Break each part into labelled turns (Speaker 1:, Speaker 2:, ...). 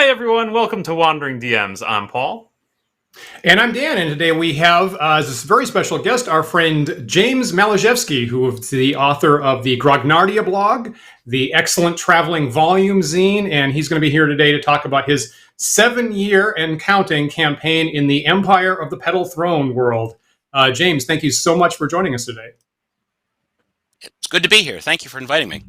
Speaker 1: Hi everyone, welcome to Wandering DMs. I'm Paul.
Speaker 2: And I'm Dan, and today we have as a very special guest our friend James Maliszewski, who is the author of the Grognardia blog, the Excellent Travelling Volume zine, and he's going to be here today to talk about his 7-year and counting campaign in the Empire of the Petal Throne world. James, thank you so much for joining us today.
Speaker 3: It's good to be here. Thank you for inviting me.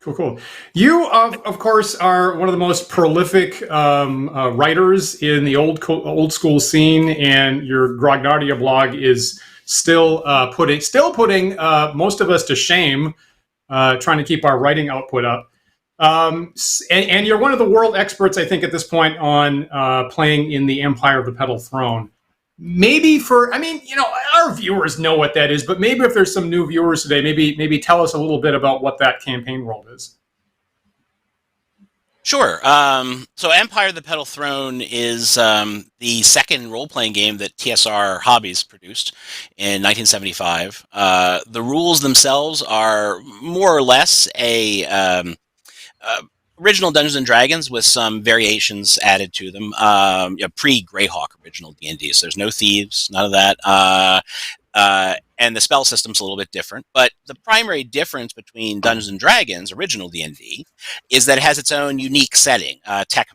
Speaker 2: Cool. You, of course, are one of the most prolific writers in the old school scene, and your Grognardia blog is still putting most of us to shame, trying to keep our writing output up. And you're one of the world experts, I think, at this point on playing in the Empire of the Petal Throne. Maybe our viewers know what that is, but maybe if there's some new viewers today, maybe tell us a little bit about what that campaign world is.
Speaker 3: Sure. So Empire of the Petal Throne is the second role-playing game that TSR Hobbies produced in 1975. The rules themselves are more or less a original Dungeons and Dragons with some variations added to them. Pre-Greyhawk original D&D, so there's no thieves, none of that. And the spell system's a little bit different, but the primary difference between Dungeons and Dragons original D&D is that it has its own unique setting, Tékumel,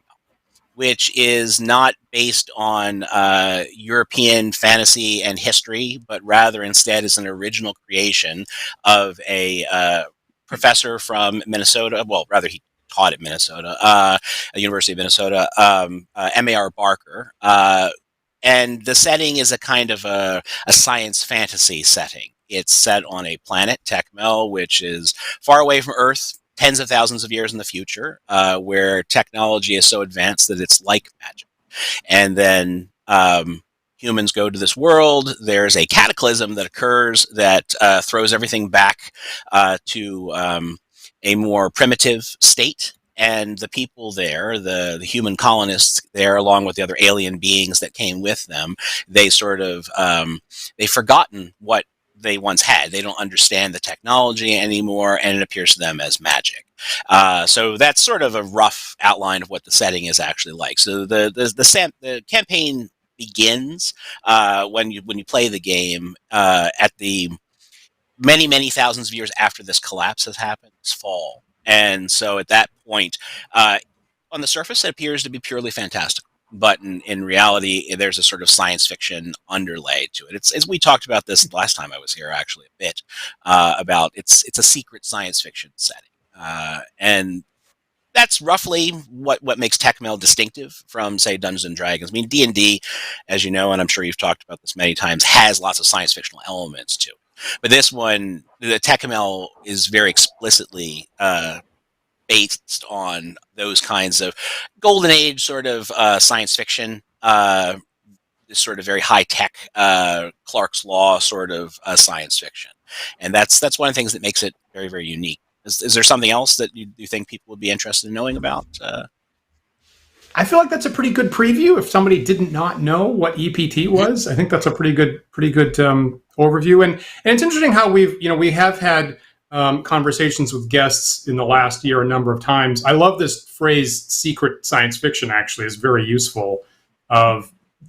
Speaker 3: which is not based on European fantasy and history, but rather instead is an original creation of a professor from Minnesota. Well, rather he taught at Minnesota, University of Minnesota, M.A.R. Barker. And the setting is a kind of a science fantasy setting. It's set on a planet, Tékumel, which is far away from Earth, tens of thousands of years in the future, where technology is so advanced that it's like magic. And then humans go to this world. There's a cataclysm that occurs that throws everything back to a more primitive state. And the people there, the human colonists there, along with the other alien beings that came with them, they sort of, they've forgotten what they once had. They don't understand the technology anymore, and it appears to them as magic. So that's sort of a rough outline of what the setting is actually like. So the campaign begins when you play the game at the many thousands of years after this collapse has happened. It's fall. And so at that point, on the surface, it appears to be purely fantastical. But in reality, there's a sort of science fiction underlay to it. It's we talked about this last time I was here, actually, a bit, about it's a secret science fiction setting. And that's roughly what makes Tékumel distinctive from, say, Dungeons and Dragons. I mean, D&D, as you know, and I'm sure you've talked about this many times, has lots of science fictional elements to it. But this one, the Tékumel is very explicitly based on those kinds of golden age sort of science fiction, this sort of very high tech Clark's Law sort of science fiction, and that's one of the things that makes it very, very unique. Is there something else that you think people would be interested in knowing about?
Speaker 2: I feel like that's a pretty good preview. If somebody did not know what EPT was, I think that's a pretty good overview. And it's interesting how we have had conversations with guests in the last year a number of times. I love this phrase, secret science fiction, actually is very useful.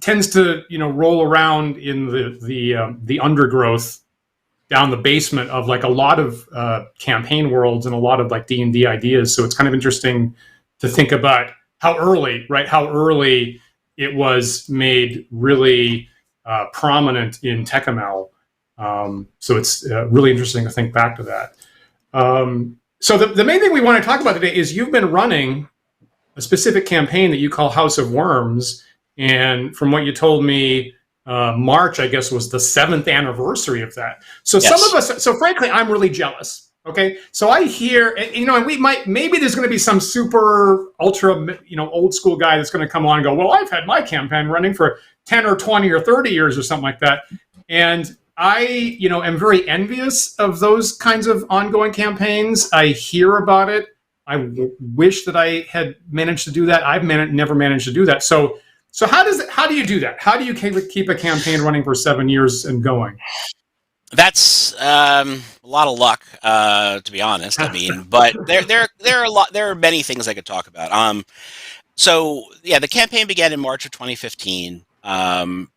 Speaker 2: Tends to, roll around in the undergrowth down the basement of like a lot of campaign worlds and a lot of like D&D ideas. So it's kind of interesting to think about how early it was made really prominent in Tékumel. So it's really interesting to think back to that. So the main thing we want to talk about today is you've been running a specific campaign that you call House of Worms. And from what you told me, March, I guess, was the 7th anniversary of that. So yes. Some of us, so frankly, I'm really jealous. Okay, so I hear, and maybe there's going to be some super ultra, old school guy that's going to come on and go, well, I've had my campaign running for 10 or 20 or 30 years or something like that. And I, am very envious of those kinds of ongoing campaigns. I hear about it. I wish that I had managed to do that. I've never managed to do that. So how do you do that? How do you keep a campaign running for 7 years and going?
Speaker 3: That's a lot of luck, to be honest. I mean, but there are a lot. There are many things I could talk about. So yeah, the campaign began in March of 2015.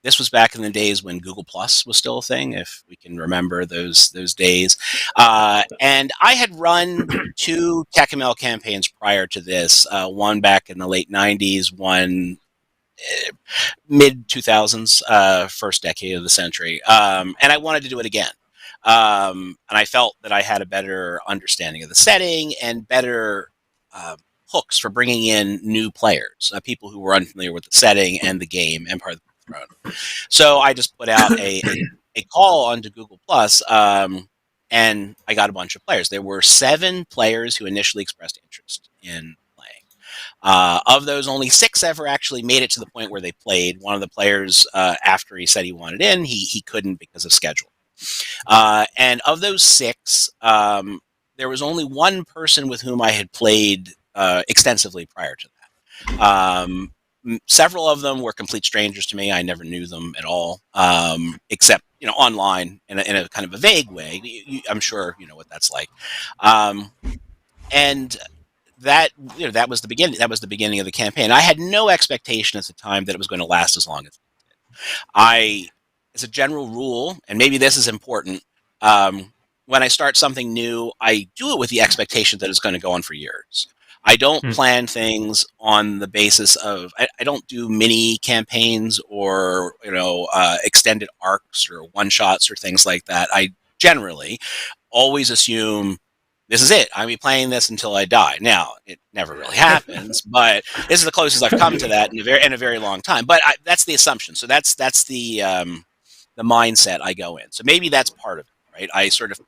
Speaker 3: This was back in the days when Google Plus was still a thing, if we can remember those days. And I had run two Tékumel campaigns prior to this. One back in the late '90s, one mid 2000s, first decade of the century. And I wanted to do it again. And I felt that I had a better understanding of the setting and better hooks for bringing in new players, people who were unfamiliar with the setting and the game, Empire of the Throne. So I just put out a call onto Google Plus, and I got a bunch of players. There were 7 players who initially expressed interest in playing. Of those, only 6 ever actually made it to the point where they played. One of the players, after he said he wanted in, he couldn't because of schedule. And of those 6, there was only one person with whom I had played extensively prior to that. Several of them were complete strangers to me. I never knew them at all, except online in a kind of a vague way. I'm sure you know what that's like. And that that was the beginning. That was the beginning of the campaign. I had no expectation at the time that it was going to last as long as it did. As a general rule, and maybe this is important, when I start something new, I do it with the expectation that it's going to go on for years. I don't plan things on the basis of, I don't do mini campaigns or, extended arcs or one-shots or things like that. I generally always assume this is it. I'll be playing this until I die. Now, it never really happens, but this is the closest I've come to that in a very long time. But that's the assumption. So that's the mindset I go in. So maybe that's part of it, right? I sort of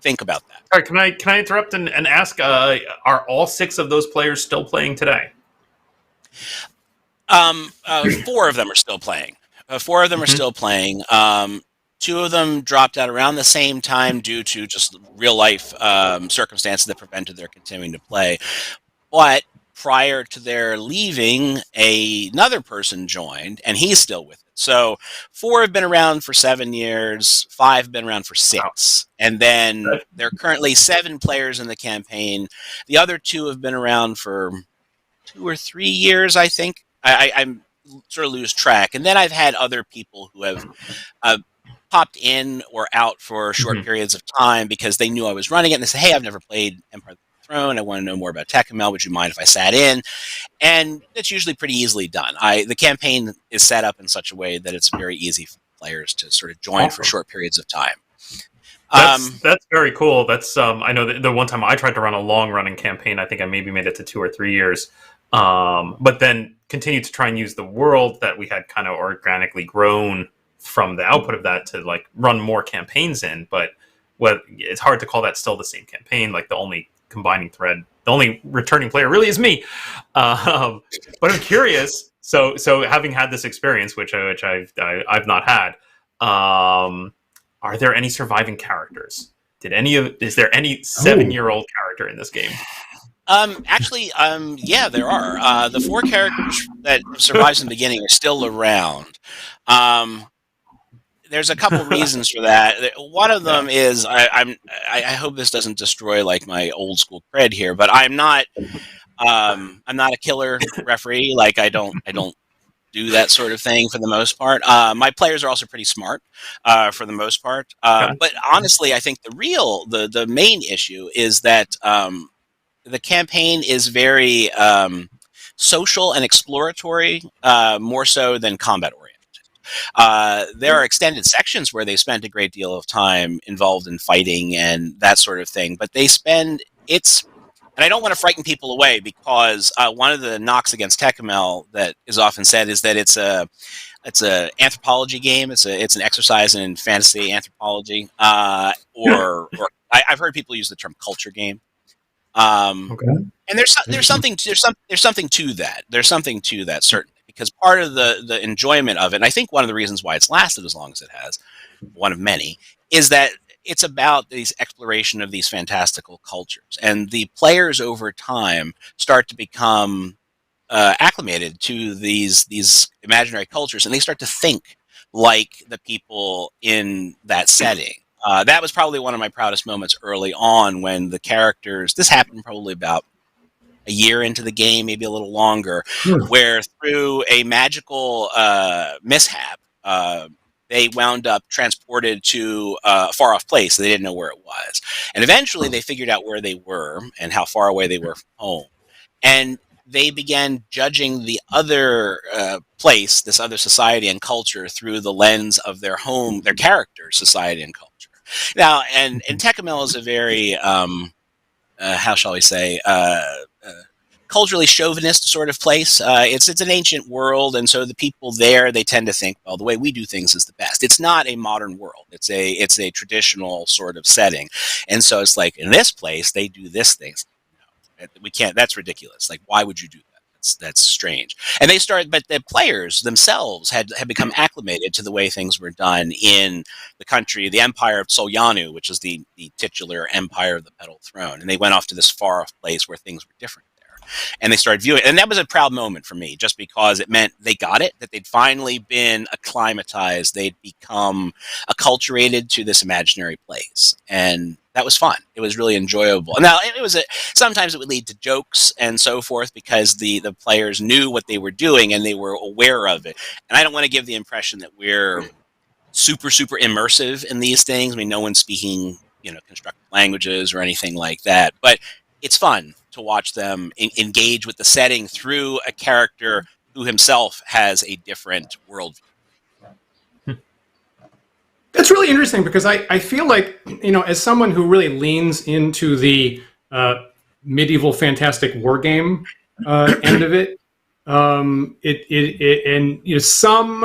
Speaker 3: think about that.
Speaker 1: All right, can I interrupt and ask? Are all 6 of those players still playing today?
Speaker 3: 4 of them are still playing. 4 of them are still playing. 2 of them dropped out around the same time due to just real life circumstances that prevented their continuing to play. But prior to their leaving, another person joined, and he's still with it. So 4 have been around for 7 years, 5 have been around for 6. And then there are currently 7 players in the campaign. The other 2 have been around for 2 or 3 years, I think. I'm sort of lose track. And then I've had other people who have popped in or out for short periods of time because they knew I was running it, and they said, hey, I've never played Empire of the Throne. I want to know more about Tékumel. Would you mind if I sat in? And it's usually pretty easily done. The campaign is set up in such a way that it's very easy for players to sort of join for short periods of time.
Speaker 1: That's very cool. That's I know the one time I tried to run a long running campaign, I think I maybe made it to 2 or 3 years, but then continued to try and use the world that we had kind of organically grown from the output of that to like run more campaigns in. But it's hard to call that still the same campaign. Like the only combining thread, the only returning player really is me. But I'm curious. So having had this experience, which I've not had, are there any surviving characters? Is there any 7-year-old character in this game?
Speaker 3: Actually, yeah, there are. The 4 characters that survived in the beginning are still around. There's a couple reasons for that. One of them is I hope this doesn't destroy like my old school cred here, but I'm not a killer referee. Like I don't do that sort of thing for the most part. My players are also pretty smart for the most part. But honestly, I think the main issue is that the campaign is very social and exploratory, more so than combat oriented. There are extended sections where they spend a great deal of time involved in fighting and that sort of thing, but and I don't want to frighten people away because one of the knocks against Tékumel that is often said is that it's a anthropology game. It's an exercise in fantasy anthropology, or I've heard people use the term culture game. And there's something to that. There's something to that, certainly, because part of the enjoyment of it, and I think one of the reasons why it's lasted as long as it has, one of many, is that it's about these exploration of these fantastical cultures, and the players over time start to become acclimated to these imaginary cultures, and they start to think like the people in that setting. That was probably one of my proudest moments early on when the characters, this happened probably about a year into the game, maybe a little longer, where through a magical mishap, they wound up transported to a far off place. They didn't know where it was. And eventually they figured out where they were and how far away they were from home. And they began judging the other place, this other society and culture, through the lens of their home, their character, society, and culture. Now, and Tékumel is a very, how shall we say, culturally chauvinist sort of place. It's an ancient world, and so the people there, they tend to think, well, the way we do things is the best. It's not a modern world. It's a traditional sort of setting, and so it's like, in this place they do this thing. No, we can't. That's ridiculous. Like, why would you do that? That's strange. And they started, but the players themselves had become acclimated to the way things were done in the country, the Empire of Solyanu, which is the titular empire of the Petal Throne, and they went off to this far off place where things were different. And they started viewing, and that was a proud moment for me, just because it meant they got it, that they'd finally been acclimatized, they'd become acculturated to this imaginary place, and that was fun. It was really enjoyable. Now, it was sometimes it would lead to jokes and so forth because the players knew what they were doing and they were aware of it. And I don't want to give the impression that we're super immersive in these things. I mean, no one's speaking, constructed languages or anything like that, but it's fun to watch them engage with the setting through a character who himself has a different worldview.
Speaker 2: That's really interesting because I feel like, as someone who really leans into the medieval fantastic war game end of it, some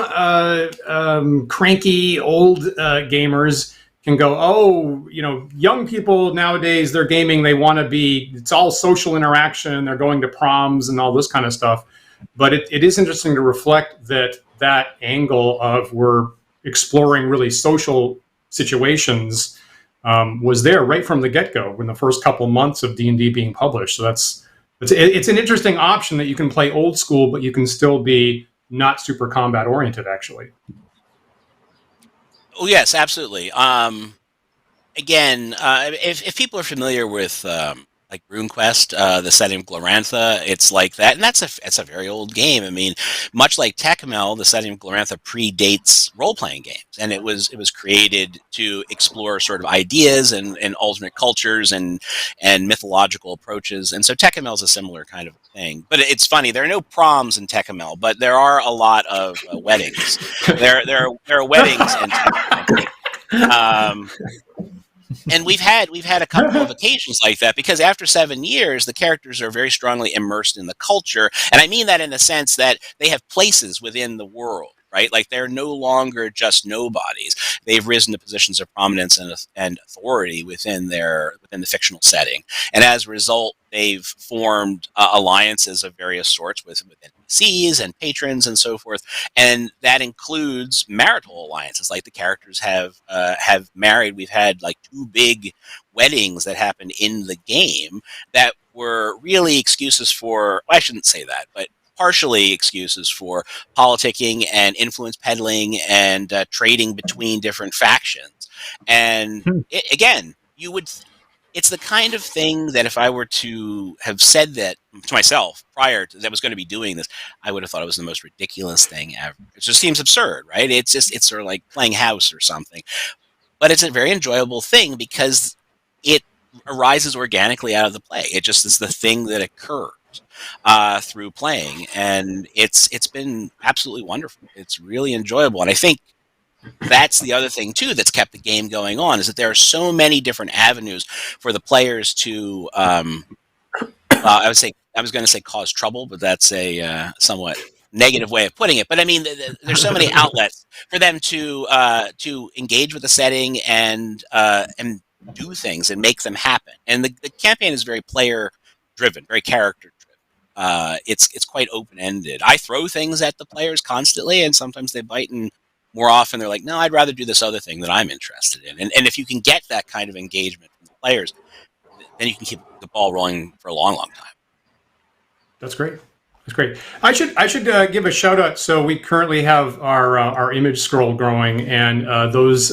Speaker 2: cranky old gamers can go, oh, young people nowadays, they're gaming, they want to be, it's all social interaction, they're going to proms and all this kind of stuff. But it is interesting to reflect that angle of we're exploring really social situations was there right from the get-go in the first couple months of D&D being published. So it's an interesting option that you can play old school, but you can still be not super combat oriented, actually.
Speaker 3: Oh, yes, absolutely. Again, if people are familiar with like RuneQuest, the setting of Glorantha, it's like that, and it's a very old game. I mean, much like Tékumel, the setting of Glorantha predates role-playing games, and it was created to explore sort of ideas and alternate cultures and mythological approaches. And so Tékumel is a similar kind of thing. But it's funny, there are no proms in Tékumel, but there are a lot of weddings. There are weddings in Tékumel. And we've had a couple of occasions like that because after 7 years, the characters are very strongly immersed in the culture. And I mean that in the sense that they have places within the world, right? Like they're no longer just nobodies. They've risen to positions of prominence and authority within the fictional setting. And as a result, they've formed alliances of various sorts with NPCs and patrons and so forth. And that includes marital alliances, like the characters have married. We've had like 2 big weddings that happened in the game that were really excuses for, well, I shouldn't say that, but partially excuses for politicking and influence peddling and trading between different factions. And again, it's the kind of thing that if I were to have said that to myself prior to that I was going to be doing this, I would have thought it was the most ridiculous thing ever. It just seems absurd, right? It's sort of like playing house or something. But it's a very enjoyable thing because it arises organically out of the play. It just is the thing that occurs through playing, and it's been absolutely wonderful. It's really enjoyable, and I think that's the other thing too that's kept the game going on, is that there are so many different avenues for the players to I was going to say cause trouble, but that's a somewhat negative way of putting it. But I mean, there's so many outlets for them to engage with the setting and do things and make them happen. And the campaign is very player driven, very character driven. It's quite open ended. I throw things at the players constantly, and sometimes they bite, and more often they're like, no, I'd rather do this other thing that I'm interested in. And if you can get that kind of engagement from the players, then you can keep the ball rolling for a long, long time.
Speaker 2: That's great. That's great. I should give a shout out. So we currently have our image scroll growing, and those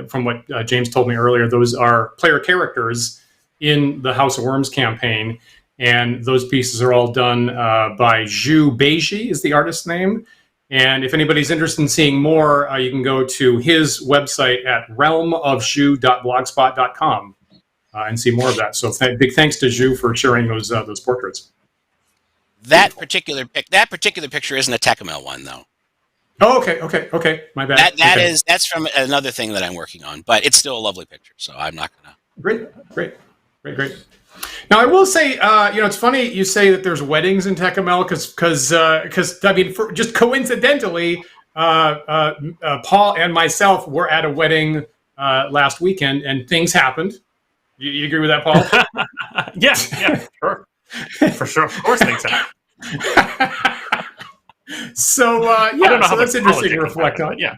Speaker 2: from what James told me earlier, those are player characters in the House of Worms campaign, and those pieces are all done by Zhu Beiji is the artist's name. And if anybody's interested in seeing more, you can go to his website at realmofzhu.blogspot.com and see more of that. So big thanks to Zhu for sharing those portraits.
Speaker 3: That particular picture isn't a Tékumel one, though.
Speaker 2: Oh, okay. My bad.
Speaker 3: That's from another thing that I'm working on, but it's still a lovely picture, so I'm not gonna.
Speaker 2: Great. Now I will say, it's funny you say that there's weddings in Tékumel because I mean, just coincidentally, Paul and myself were at a wedding last weekend, and things happened. You agree with that, Paul?
Speaker 1: Yeah, sure. For sure, of course, things happen.
Speaker 2: So so that's interesting to reflect on.
Speaker 1: Yeah.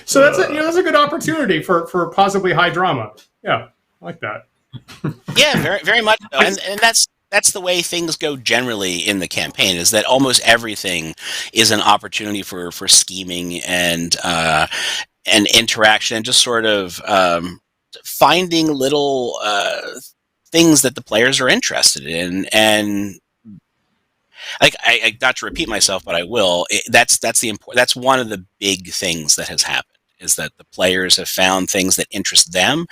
Speaker 2: So that's a good opportunity for possibly high drama. Yeah, I like that.
Speaker 3: Yeah, very very much so. And that's the way things go generally in the campaign. Is that almost everything is an opportunity for scheming and interaction and just sort of finding little things that the players are interested in, and like I not to repeat myself, but I will. That's one of the big things that has happened is that the players have found things that interest them,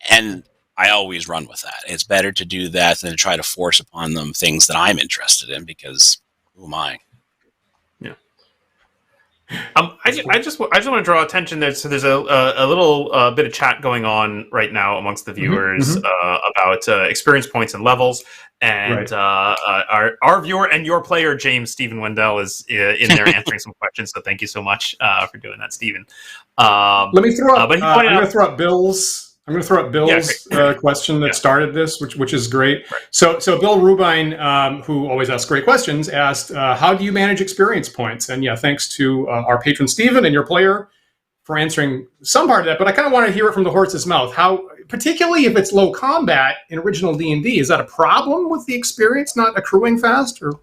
Speaker 3: and I always run with that. It's better to do that than to try to force upon them things that I'm interested in because who am I?
Speaker 1: I just want to draw attention there. So there's a little bit of chat going on right now amongst the viewers about experience points and levels, and our viewer and your player James Stephen Wendell is in there answering some questions. So thank you so much for doing that, Stephen.
Speaker 2: Let me throw up. I'm going to throw up Bill's. Question that started this, which is great.
Speaker 1: Right.
Speaker 2: So Bill Rubine, who always asks great questions, asked, how do you manage experience points? And thanks to our patron Stephen and your player for answering some part of that. But I kind of want to hear it from the horse's mouth. How, particularly if it's low combat in original D&D, is that a problem with the experience not accruing fast? Or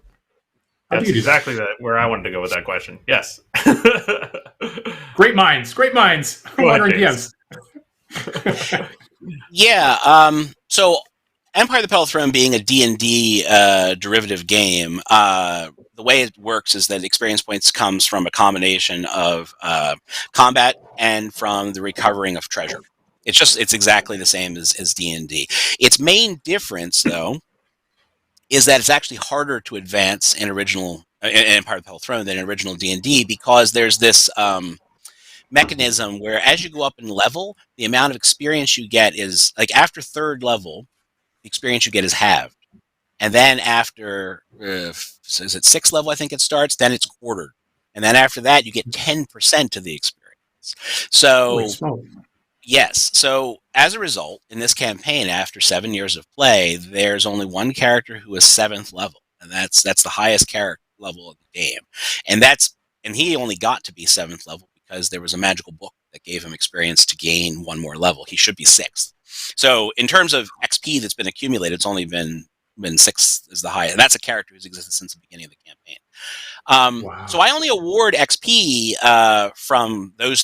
Speaker 1: that's exactly where I wanted to go with that question. Yes.
Speaker 2: Great minds. Modern DMs.
Speaker 3: So Empire of the Petal Throne being a D&D derivative game, the way it works is that experience points comes from a combination of combat and from the recovering of treasure. It's exactly the same as D&D. Its main difference, though, is that it's actually harder to advance in Empire of the Petal Throne than in original D&D because there's this mechanism where as you go up in level, the amount of experience you get is like after third level, the experience you get is halved. And then after, is it sixth level, I think it starts, then it's quartered. And then after that, you get 10% of the experience. So, yes. So as a result, in this campaign, after 7 years of play, there's only one character who is 7th level. And that's the highest character level of the game. And he only got to be 7th level because there was a magical book that gave him experience to gain one more level. He should be 6th. So in terms of XP that's been accumulated, it's only been 6th is the highest. And that's a character who's existed since the beginning of the campaign.
Speaker 2: Wow.
Speaker 3: So I only award XP from those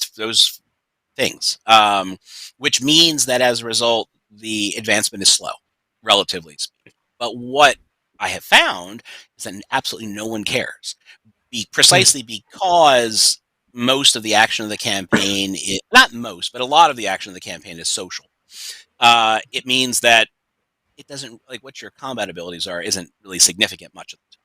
Speaker 3: things, which means that as a result, the advancement is slow, relatively speaking. But what I have found is that absolutely no one cares, precisely because most of the action of the campaign is not most, but a lot of the action of the campaign is social. It means that it doesn't like what your combat abilities are isn't really significant much of the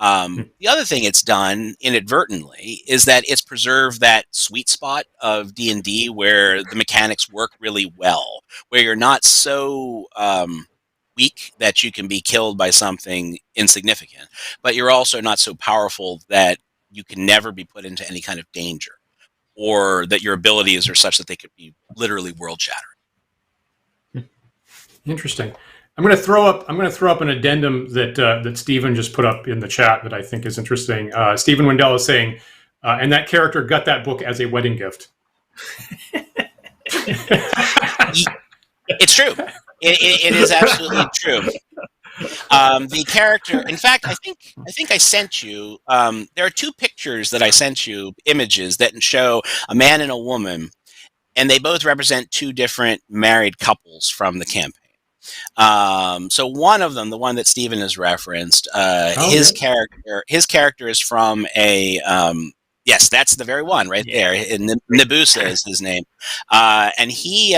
Speaker 3: time. The other thing it's done inadvertently is that it's preserved that sweet spot of D&D where the mechanics work really well, where you're not so weak that you can be killed by something insignificant, but you're also not so powerful that you can never be put into any kind of danger, or that your abilities are such that they could be literally world shattering.
Speaker 2: Interesting. I'm going to throw up an addendum that Stephen just put up in the chat that I think is interesting. Stephen Wendell is saying, and that character got that book as a wedding gift.
Speaker 3: It's true. It is absolutely true. The character, in fact, I think I sent you. There are two pictures that I sent you, images that show a man and a woman, and they both represent two different married couples from the campaign. So one of them, the one that Stephen has referenced, his character is from a yes, that's the very one right there. Nabusa is his name, and he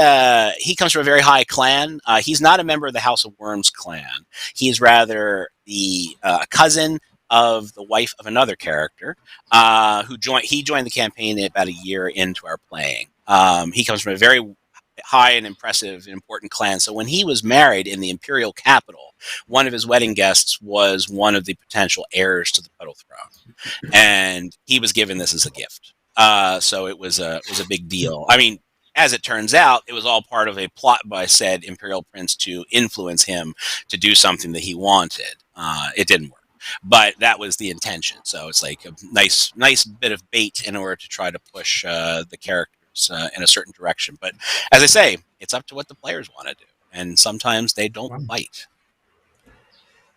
Speaker 3: comes from a very high clan. He's not a member of the House of Worms clan. He's rather the cousin of the wife of another character who joined the campaign about a year into our playing. He comes from a very high and impressive and important clan. So when he was married in the imperial capital, one of his wedding guests was one of the potential heirs to the Petal Throne, and he was given this as a gift. So it was a big deal. I mean, as it turns out, it was all part of a plot by said imperial prince to influence him to do something that he wanted. It didn't work, but that was the intention. So it's like a nice bit of bait in order to try to push the character in a certain direction. But as I say, it's up to what the players want to do, and sometimes they don't bite.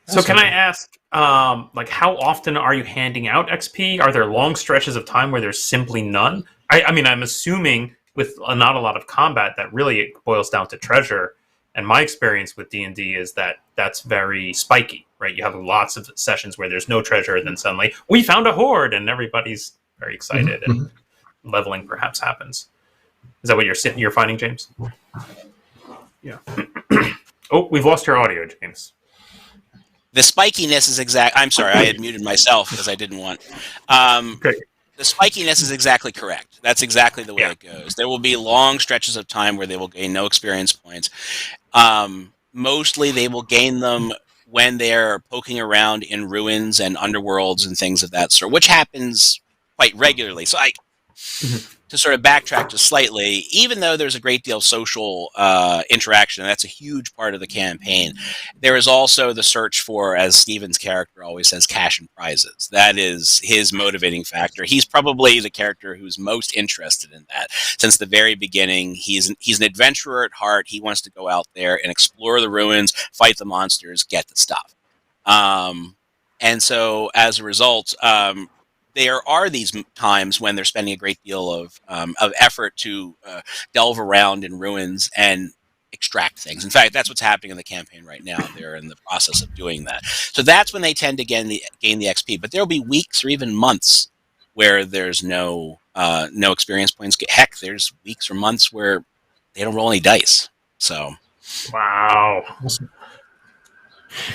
Speaker 1: So can I ask, like, how often are you handing out XP? Are there long stretches of time where there's simply none? I mean, I'm assuming with not a lot of combat that really it boils down to treasure. And my experience with D&D is that that's very spiky, right? You have lots of sessions where there's no treasure, and then suddenly we found a hoard, and everybody's very excited, and leveling perhaps happens. Is that what you're finding, James?
Speaker 2: Yeah.
Speaker 1: Oh, we've lost your audio, James.
Speaker 3: The spikiness is exact. I'm sorry, I had muted myself because I didn't want.
Speaker 1: Great.
Speaker 3: The spikiness is exactly correct. That's exactly the way it goes. There will be long stretches of time where they will gain no experience points. Mostly they will gain them when they're poking around in ruins and underworlds and things of that sort, which happens quite regularly. So to sort of backtrack just slightly, even though there's a great deal of social interaction, and that's a huge part of the campaign, there is also the search for, as Stephen's character always says, cash and prizes. That is his motivating factor. He's probably the character who's most interested in that. Since the very beginning, he's an adventurer at heart. He wants to go out there and explore the ruins, fight the monsters, get the stuff. And so as a result, there are these times when they're spending a great deal of effort to delve around in ruins and extract things. In fact, that's what's happening in the campaign right now. They're in the process of doing that. So that's when they tend to gain the XP. But there'll be weeks or even months where there's no experience points. Heck, there's weeks or months where they don't roll any dice. So,
Speaker 1: wow.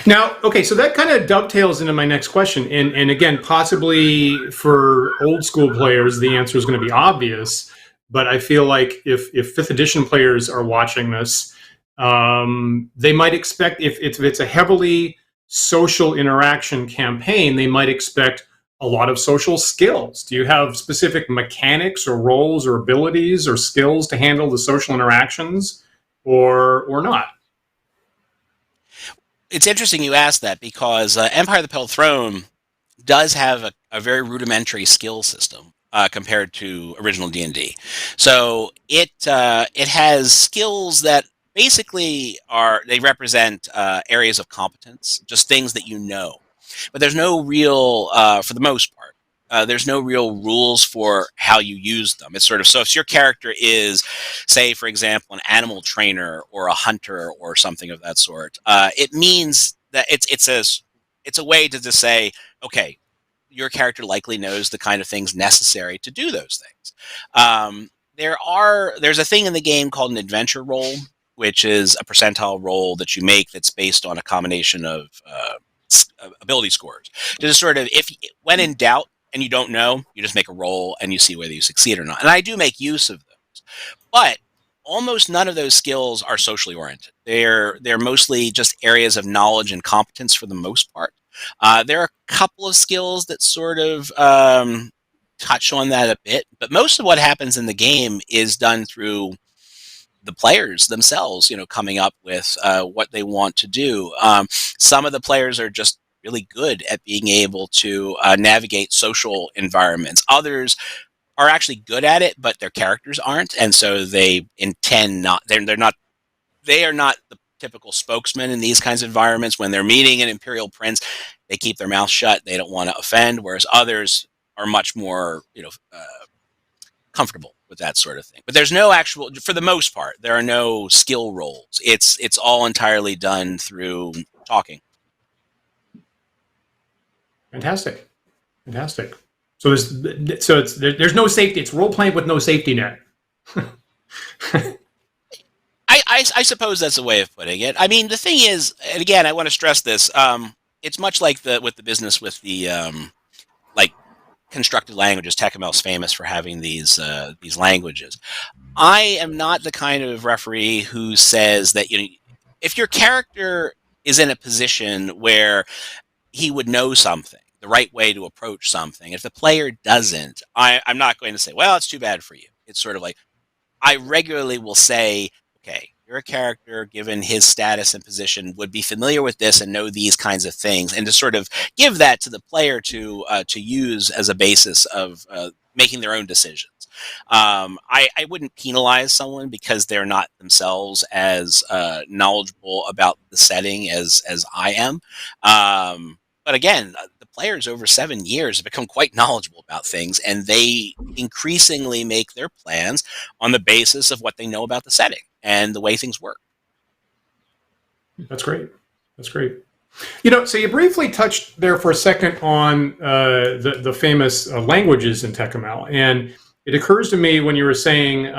Speaker 2: Now, okay, so that kind of dovetails into my next question. And again, possibly for old school players, the answer is going to be obvious. But I feel like if 5th edition players are watching this, they might expect, if it's a heavily social interaction campaign, they might expect a lot of social skills. Do you have specific mechanics or roles or abilities or skills to handle the social interactions or not?
Speaker 3: It's interesting you asked that because Empire of the Petal Throne does have a very rudimentary skill system compared to original D&D. So it has skills that basically they represent areas of competence, just things that you know. But there's no real, for the most part, there's no real rules for how you use them. It's sort of, so if your character is, say, for example, an animal trainer or a hunter or something of that sort, it means that it's a way to just say, okay, your character likely knows the kind of things necessary to do those things. There's a thing in the game called an adventure roll, which is a percentile roll that you make that's based on a combination of ability scores. To just sort of, when in doubt, and you don't know, you just make a roll and you see whether you succeed or not. And I do make use of those. But almost none of those skills are socially oriented. They're mostly just areas of knowledge and competence for the most part. There are a couple of skills that sort of touch on that a bit, but most of what happens in the game is done through the players themselves, coming up with what they want to do. Some of the players are just really good at being able to navigate social environments. Others are actually good at it, but their characters aren't, and so they intend not. They are not the typical spokesman in these kinds of environments. When they're meeting an imperial prince, they keep their mouth shut. They don't want to offend, whereas others are much more, comfortable with that sort of thing. But there's no actual, for the most part, there are no skill rolls. It's all entirely done through talking.
Speaker 2: Fantastic. So there's no safety. It's role playing with no safety net.
Speaker 3: I suppose that's a way of putting it. I mean, the thing is, and again, I want to stress this. It's much like with the business with the like constructed languages. Tékumel's famous for having these languages. I am not the kind of referee who says that if your character is in a position where he would know something, the right way to approach something. If the player doesn't, I'm not going to say, well, it's too bad for you. It's sort of like, I regularly will say, okay, you're a character, given his status and position, would be familiar with this and know these kinds of things, and to sort of give that to the player to use as a basis of making their own decisions. I wouldn't penalize someone because they're not themselves as knowledgeable about the setting as I am. But again, the players over 7 years have become quite knowledgeable about things, and they increasingly make their plans on the basis of what they know about the setting and the way things work.
Speaker 2: That's great. So you briefly touched there for a second on the famous languages in Tékumel, and it occurs to me when you were saying,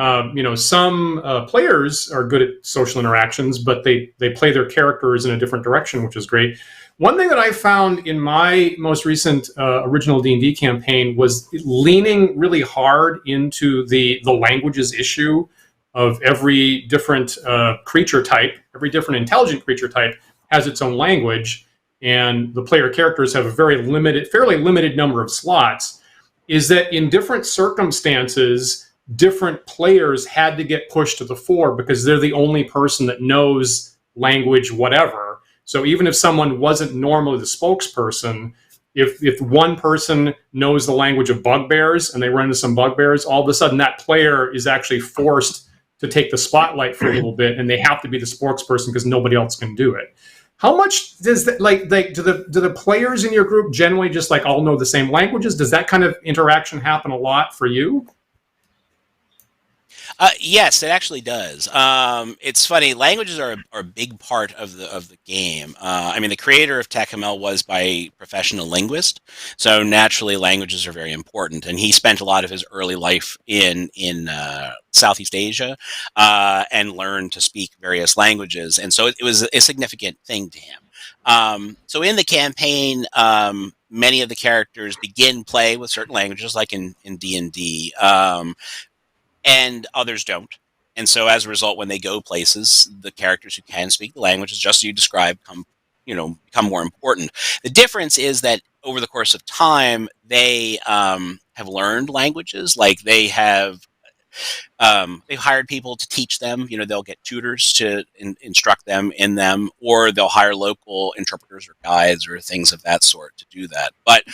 Speaker 2: some players are good at social interactions, but they play their characters in a different direction, which is great. One thing that I found in my most recent original D&D campaign was leaning really hard into the languages issue of every different creature type. Every different intelligent creature type has its own language, and the player characters have a fairly limited number of slots. Is that in different circumstances, different players had to get pushed to the fore because they're the only person that knows language whatever. So even if someone wasn't normally the spokesperson, if one person knows the language of bugbears and they run into some bugbears, all of a sudden that player is actually forced to take the spotlight for a little bit, and they have to be the spokesperson because nobody else can do it. How much does that, do the players in your group generally just all know the same languages? Does that kind of interaction happen a lot for you?
Speaker 3: Yes, it actually does. It's funny. Languages are a big part of the game. I mean, the creator of Tékumel was by profession a linguist, so naturally languages are very important. And he spent a lot of his early life in Southeast Asia and learned to speak various languages, and so it was a significant thing to him. So in the campaign, many of the characters begin play with certain languages, like in D&D. And others don't. And so as a result, when they go places, the characters who can speak the languages, just as you described, become more important. The difference is that over the course of time, they have learned languages. Like they've hired people to teach them. They'll get tutors to instruct them in them, or they'll hire local interpreters or guides or things of that sort to do that. But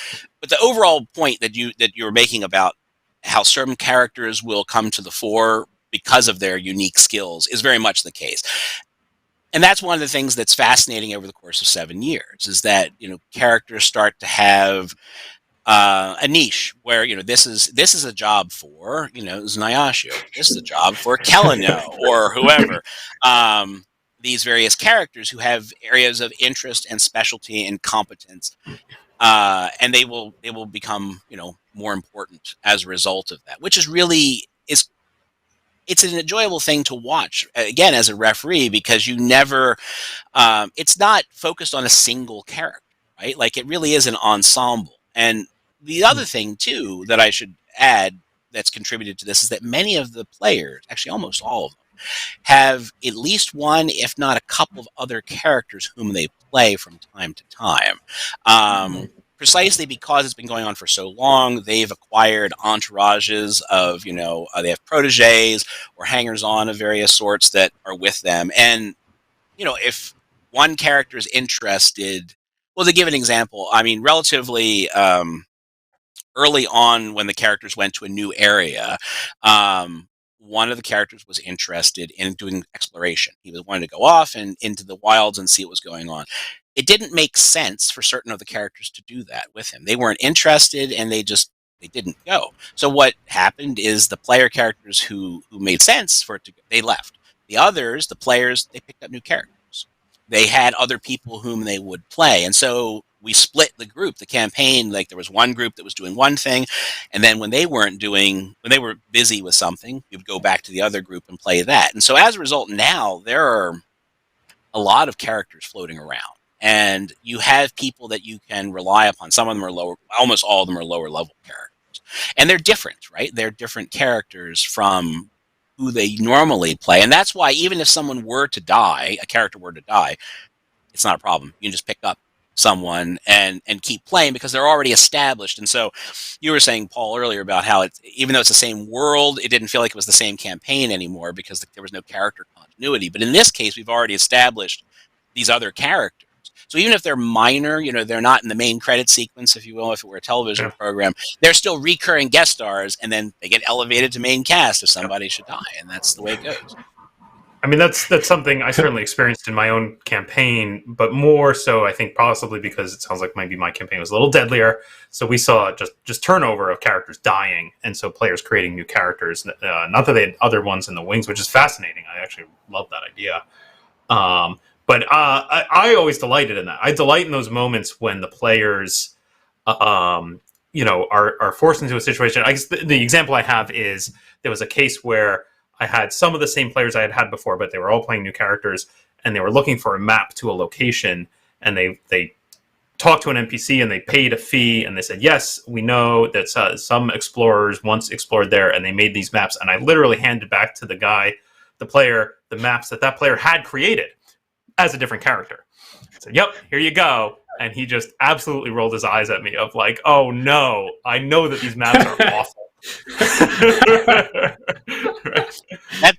Speaker 3: the overall point that you're making about how certain characters will come to the fore because of their unique skills is very much the case. And that's one of the things that's fascinating over the course of 7 years, is that, characters start to have a niche where, this is a job for, Znayashu. This is a job for Keleno or whoever. These various characters who have areas of interest and specialty and competence. And they will become, more important as a result of that, which is really it's an enjoyable thing to watch, again, as a referee, because you never, it's not focused on a single character, right? Like it really is an ensemble. And the other thing too, that I should add that's contributed to this is that many of the players, actually almost all of them, have at least one, if not a couple of other characters whom they play from time to time. Precisely because it's been going on for so long, they've acquired entourages of, they have proteges or hangers-on of various sorts that are with them. And, if one character is interested, well, to give an example, I mean, relatively early on when the characters went to a new area, one of the characters was interested in doing exploration. He was wanting to go off and into the wilds and see what was going on. It didn't make sense for certain of the characters to do that with him. They weren't interested, and they didn't go. So what happened is the player characters who made sense for it to go, they left. The others, the players, they picked up new characters. They had other people whom they would play, and so we split the group, the campaign. Like there was one group that was doing one thing, and then when they were busy with something, we would go back to the other group and play that. And so as a result, now there are a lot of characters floating around, and you have people that you can rely upon. Some of them are lower, almost all of them are lower level characters, and they're different, right? They're different characters from who they normally play, and that's why even if someone were to die, a character were to die, it's not a problem. You can just pick up someone and keep playing because they're already established. And so you were saying, Paul, earlier about how even though it's the same world, it didn't feel like it was the same campaign anymore because there was no character continuity. But in this case, we've already established these other characters. So even if they're minor, they're not in the main credit sequence, if you will, if it were a television program, they're still recurring guest stars, and then they get elevated to main cast if somebody should die, and that's the way it goes.
Speaker 1: I mean, that's something I certainly experienced in my own campaign, but more so, I think, possibly because it sounds like maybe my campaign was a little deadlier. So we saw just turnover of characters dying, and so players creating new characters. Not that they had other ones in the wings, which is fascinating. I actually love that idea. But I always delighted in that. I delight in those moments when the players, are forced into a situation. I guess the example I have is there was a case where I had some of the same players I had before, but they were all playing new characters, and they were looking for a map to a location, and they talked to an NPC, and they paid a fee, and they said, yes, we know that some explorers once explored there, and they made these maps, and I literally handed back to the player, the maps that player had created as a different character. I said, yep, here you go. And he just absolutely rolled his eyes at me of like, oh no, I know that these maps are awful.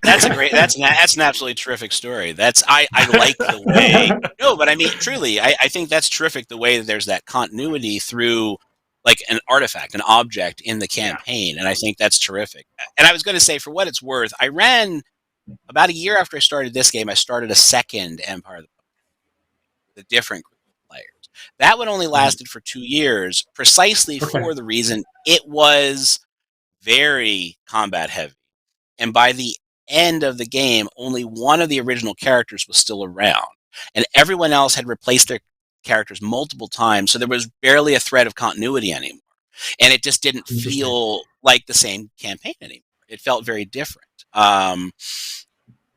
Speaker 3: That's an absolutely terrific story. I like the way, no, but I mean, truly, I think that's terrific, the way that there's that continuity through like an artifact, an object in the campaign. And I think that's terrific. And I was going to say, for what it's worth, I ran about a year after I started this game, I started a second Empire with a different group of players. That one only lasted for 2 years, precisely for the reason it was very combat heavy. And by the end of the game, only one of the original characters was still around, and everyone else had replaced their characters multiple times, so there was barely a thread of continuity anymore. And it just didn't feel like the same campaign anymore. It felt very different.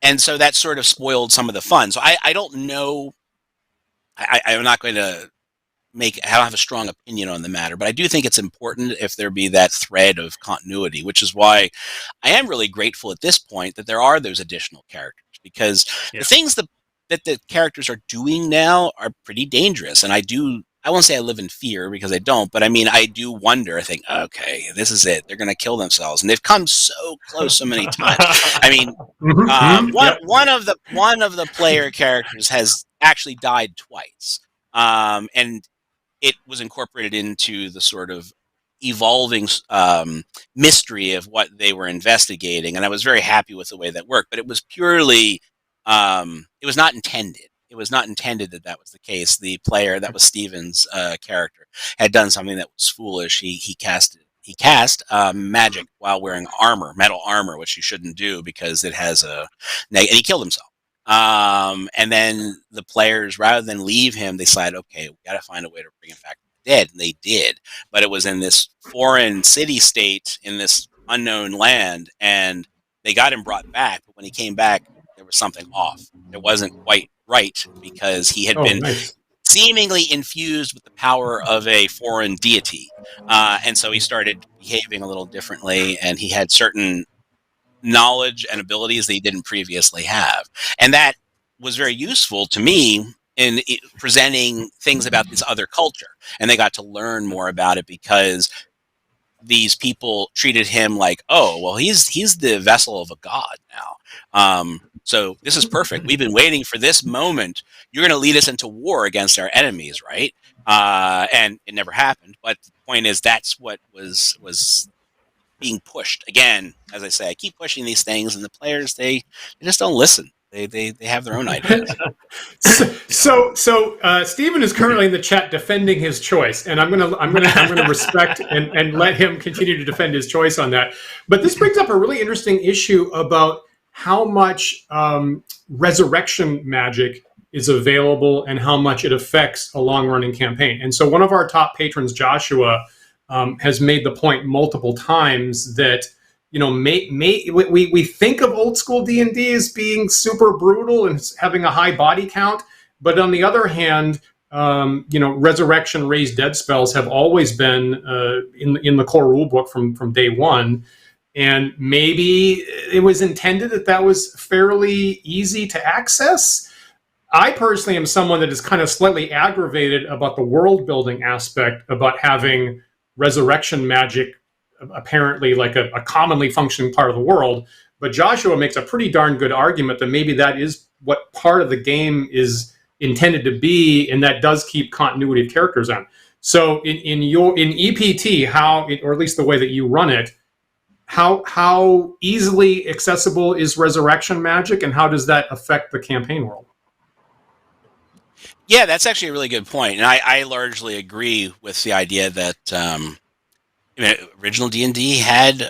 Speaker 3: And so that sort of spoiled some of the fun. So I don't know. I'm not going to I don't have a strong opinion on the matter, but I do think it's important if there be that thread of continuity, which is why I am really grateful at this point that there are those additional characters, because the things that the characters are doing now are pretty dangerous. And I won't say I live in fear, because I don't, but I mean, I do wonder. I think, okay, this is it. They're going to kill themselves. And they've come so close so many times. I mean, one of the player characters has actually died twice. And it was incorporated into the sort of evolving mystery of what they were investigating. And I was very happy with the way that worked, but it was purely, it was not intended. It was not intended that was the case. The player, that was Steven's character, had done something that was foolish. He cast magic while wearing metal armor, which he shouldn't do because it has and he killed himself. And then the players, rather than leave him, they decided, okay, we got to find a way to bring him back from the dead. And they did, but it was in this foreign city-state in this unknown land, and they got him brought back. But when he came back, there was something off. It wasn't quite right, because he had been seemingly infused with the power of a foreign deity. And so he started behaving a little differently, and he had certain knowledge and abilities that he didn't previously have. And that was very useful to me in presenting things about this other culture. And they got to learn more about it, because these people treated him like, oh, well, he's the vessel of a god now. So this is perfect. We've been waiting for this moment. You're going to lead us into war against our enemies, right? And it never happened. But the point is, that's what was being pushed. Again, as I say, I keep pushing these things, and the players they just don't listen. They have their own ideas.
Speaker 2: So Stephen is currently in the chat defending his choice, and I'm gonna respect and let him continue to defend his choice on that. But this brings up a really interesting issue about how much resurrection magic is available and how much it affects a long-running campaign. And so one of our top patrons, Joshua, has made the point multiple times that, you know, we think of old school D&D as being super brutal and having a high body count, but on the other hand, you know, resurrection, raise dead spells have always been in the core rulebook from day one. And maybe it was intended that was fairly easy to access. I personally am someone that is kind of slightly aggravated about the world building aspect, about having resurrection magic apparently like a commonly functioning part of the world. But Joshua makes a pretty darn good argument that maybe that is what part of the game is intended to be, and that does keep continuity of characters on. So in EPT, or at least the way that you run it, how easily accessible is resurrection magic, and how does that affect the campaign world?
Speaker 3: Yeah, that's actually a really good point, and I largely agree with the idea that original D&D had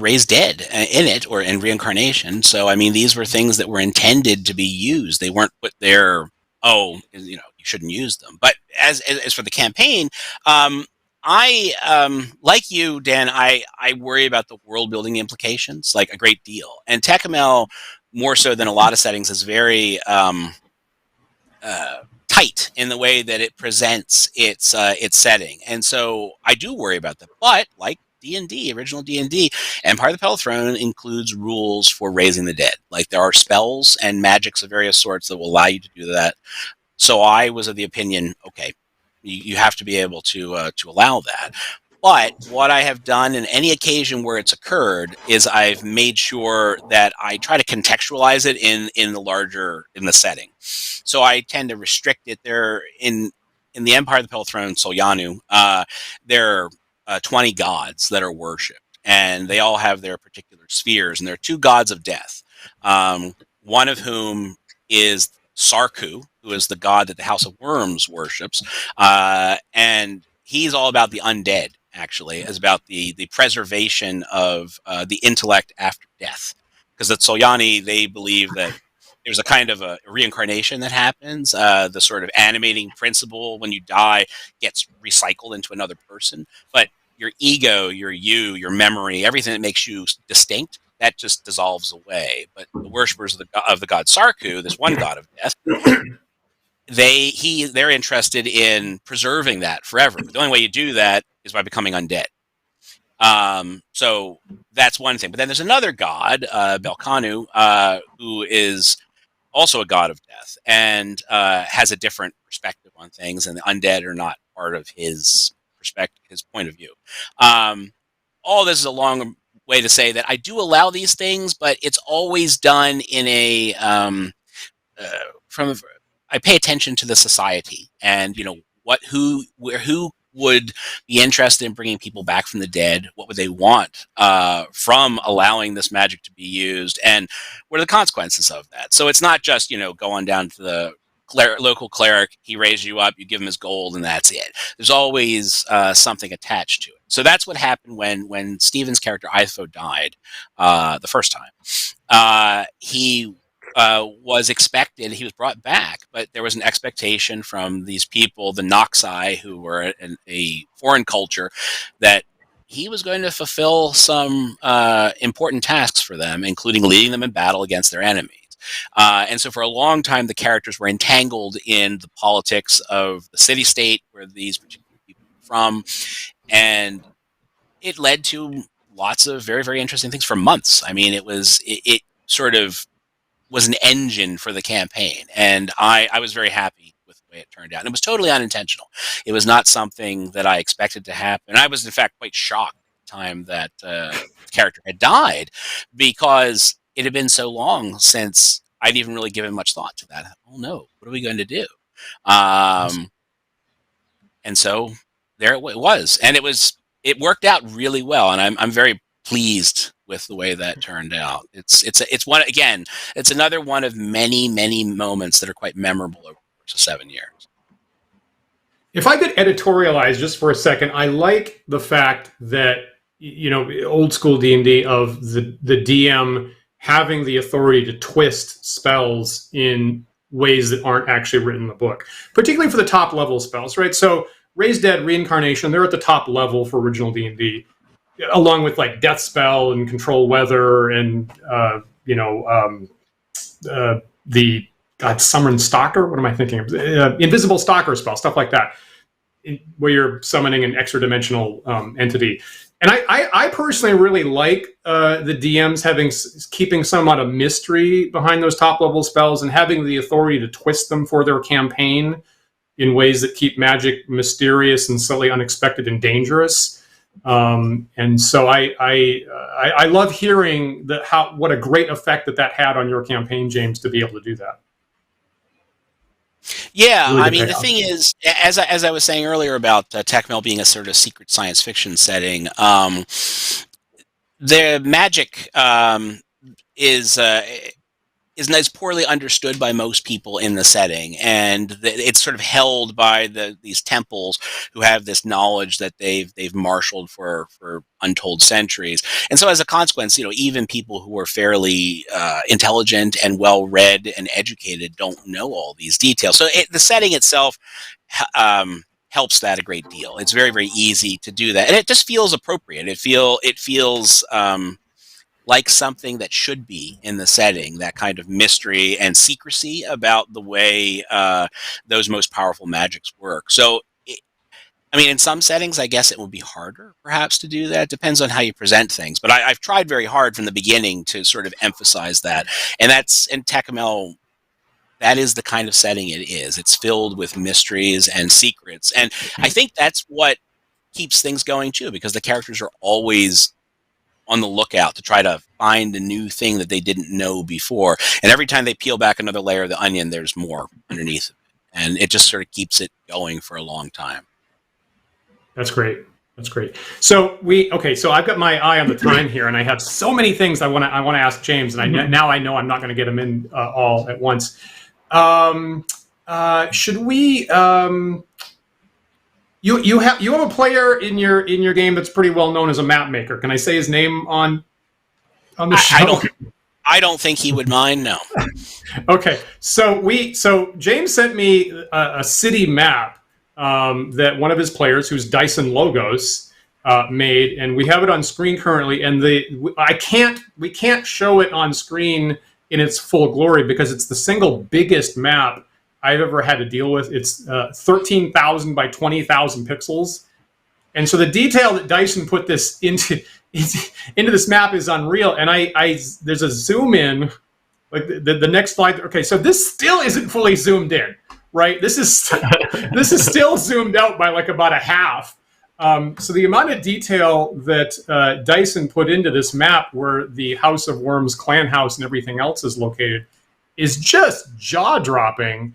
Speaker 3: raised dead in it, or in reincarnation. So I mean, these were things that were intended to be used. They weren't put there. Oh, you shouldn't use them. But as for the campaign, I like you, Dan. I worry about the world building implications like a great deal, and Tékumel, more so than a lot of settings, is very tight in the way that it presents its setting, and so I do worry about that. But like D&D, original D&D, Empire of the Petal Throne includes rules for raising the dead. Like there are spells and magics of various sorts that will allow you to do that. So I was of the opinion, okay, you have to be able to allow that. But what I have done in any occasion where it's occurred is I've made sure that I try to contextualize it in the setting. So I tend to restrict it. There in the Empire of the Petal Throne, Solyanu, there are 20 gods that are worshipped, and they all have their particular spheres, and there are 2 gods of death. One of whom is Sarku, who is the god that the House of Worms worships, and he's all about the undead. Actually, is about the preservation of the intellect after death, because at Solyani they believe that there's a kind of a reincarnation that happens. The sort of animating principle when you die gets recycled into another person, but your ego, your memory, everything that makes you distinct, that just dissolves away. But the worshippers of the god Sarku, this one god of death, they're interested in preserving that forever. But the only way you do that is by becoming undead. So that's one thing. But then there's another god, Belkanu, who is also a god of death and has a different perspective on things, and the undead are not part of his perspective, his point of view. All this is a long way to say that I do allow these things, but it's always done in a I pay attention to the society, and who would be interested in bringing people back from the dead. What would they want from allowing this magic to be used, and what are the consequences of that? So it's not just go on down to the local cleric, he raised you up, you give him his gold, and that's it. There's always something attached to it. So that's what happened when Stephen's character Itho died the first time. He was expected, he was brought back, but there was an expectation from these people, the Noxai, who were a foreign culture, that he was going to fulfill some important tasks for them, including leading them in battle against their enemies. And so for a long time, the characters were entangled in the politics of the city-state where these particular people were from, and it led to lots of very, very interesting things for months. I mean, it sort of was an engine for the campaign, and I was very happy with the way it turned out. And it was totally unintentional. It was not something that I expected to happen. I was, in fact, quite shocked at the time that the character had died, because it had been so long since I'd even really given much thought to that. Oh no, what are we going to do? And so there it was, and it worked out really well, and I'm very pleased with the way that turned out. It's one, again, it's another one of many, many moments that are quite memorable over the course of 7 years.
Speaker 2: If I could editorialize just for a second, I like the fact that, old school D&D of the DM having the authority to twist spells in ways that aren't actually written in the book, particularly for the top level spells, right? So Raise Dead, Reincarnation, they're at the top level for original D&D, along with like Death Spell and Control Weather and, the Summon Stalker. What am I thinking of? Invisible Stalker spell, stuff like that, where you're summoning an extra dimensional entity. And I personally really like the DMs keeping somewhat of mystery behind those top level spells and having the authority to twist them for their campaign in ways that keep magic mysterious and slightly unexpected and dangerous. And so I love hearing what a great effect that had on your campaign, James, to be able to do that.
Speaker 3: Yeah, really, I mean, the thing is, as I was saying earlier about Tékumel being a sort of secret science fiction setting, the magic is poorly understood by most people in the setting, and it's sort of held by these temples who have this knowledge that they've marshaled for untold centuries. And so as a consequence, even people who are fairly intelligent and well-read and educated don't know all these details. So the setting itself helps that a great deal. It's very, very easy to do that, and it just feels appropriate. It feels like something that should be in the setting, that kind of mystery and secrecy about the way those most powerful magics work. So, in some settings, I guess it would be harder, perhaps, to do that. It depends on how you present things. But I've tried very hard from the beginning to sort of emphasize that. And that's, in Tékumel, that is the kind of setting it is. It's filled with mysteries and secrets. And I think that's what keeps things going, too, because the characters are always on the lookout to try to find a new thing that they didn't know before. And every time they peel back another layer of the onion, there's more underneath it. And it just sort of keeps it going for a long time.
Speaker 2: That's great. That's great. So so I've got my eye on the time here, and I have so many things I want to ask James, and now I know I'm not going to get them in all at once. Should we? You have a player in your game that's pretty well known as a map maker. Can I say his name on the show?
Speaker 3: I don't think he would mind. No.
Speaker 2: Okay. So James sent me a city map that one of his players, who's Dyson Logos, made, and we have it on screen currently. And we can't show it on screen in its full glory because it's the single biggest map I've ever had to deal with. It's 13,000 by 20,000 pixels. And so the detail that Dyson put this into this map is unreal. And there's a zoom in, like the next slide. Okay, so this still isn't fully zoomed in, right? This is still zoomed out by like about a half. So the amount of detail that Dyson put into this map, where the House of Worms clan house and everything else is located, is just jaw-dropping.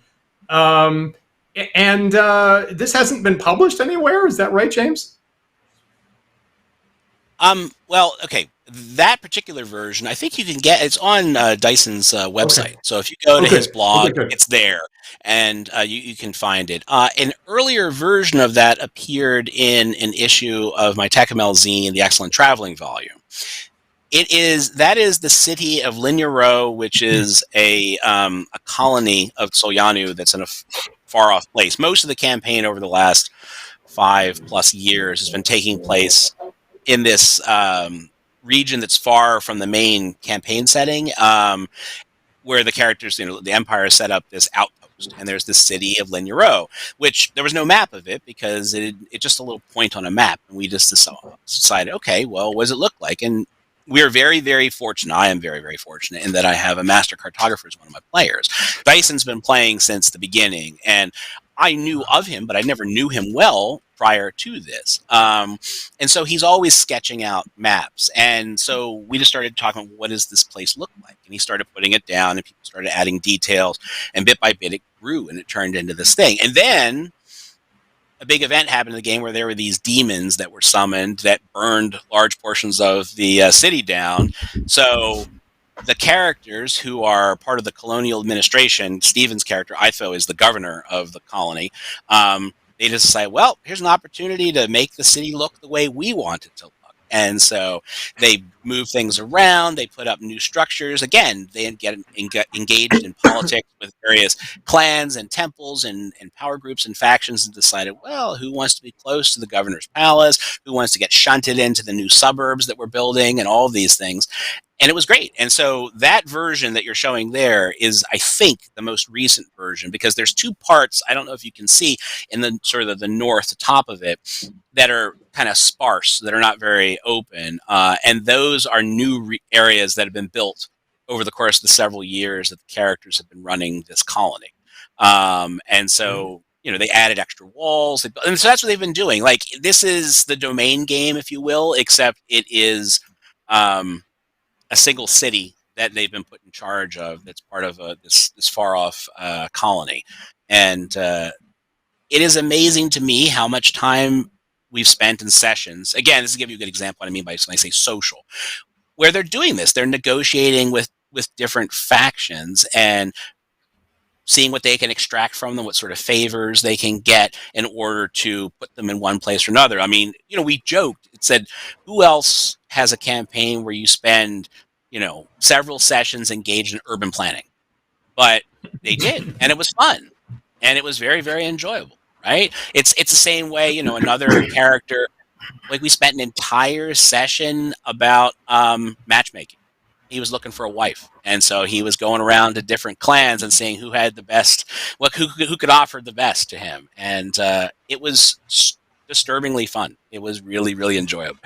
Speaker 2: And this hasn't been published anywhere. Is that right, James?
Speaker 3: Well, okay. That particular version, I think you can get. It's on Dyson's website. Okay. So if you go to his blog, it's there, and you can find it. An earlier version of that appeared in an issue of my Tékumel zine, the Excellent Travelling Volume. That is the city of Lignerot, which is a colony of Solyanu that's in a far off place. Most of the campaign over the last 5+ years has been taking place in this region that's far from the main campaign setting, where the characters, the Empire set up this outpost, and there's this city of Lignerot, which there was no map of it because it's just a little point on a map, and we just decided, okay, well, what does it look like? And we're very, very fortunate. I am very, very fortunate in that I have a master cartographer as one of my players. Dyson's been playing since the beginning, and I knew of him, but I never knew him well prior to this. And so he's always sketching out maps. And so we just started talking, what does this place look like? And he started putting it down, and people started adding details, and bit by bit it grew, and it turned into this thing. And then a big event happened in the game where there were these demons that were summoned that burned large portions of the city down. So the characters who are part of the colonial administration, Stephen's character, Itho, is the governor of the colony. They just decide, well, here's an opportunity to make the city look the way we want it to look. And so they move things around. They put up new structures. Again, they get engaged in politics with various clans and temples and power groups and factions, and decided, well, who wants to be close to the governor's palace? Who wants to get shunted into the new suburbs that we're building, and all of these things. And it was great. And so that version that you're showing there is, I think, the most recent version, because there's two parts. I don't know if you can see in the sort of the north, the top of it, that are kind of sparse, that are not very open. And those are new areas that have been built over the course of the several years that the characters have been running this colony. And so, they added extra walls. And so that's what they've been doing. Like, this is the domain game, if you will, except it is a single city that they've been put in charge of that's part of this far off colony. And it is amazing to me how much time we've spent in sessions. Again, this is to give you a good example what I mean by when I say social, where they're doing this. They're negotiating with different factions and seeing what they can extract from them, what sort of favors they can get in order to put them in one place or another. I mean, we joked, it said, who else has a campaign where you spend, several sessions engaged in urban planning? But they did, and it was fun, and it was very, very enjoyable, right? It's the same way, another character, like we spent an entire session about matchmaking. He was looking for a wife, and so he was going around to different clans and seeing who had the best, who could offer the best to him, and it was disturbingly fun. It was really, really enjoyable.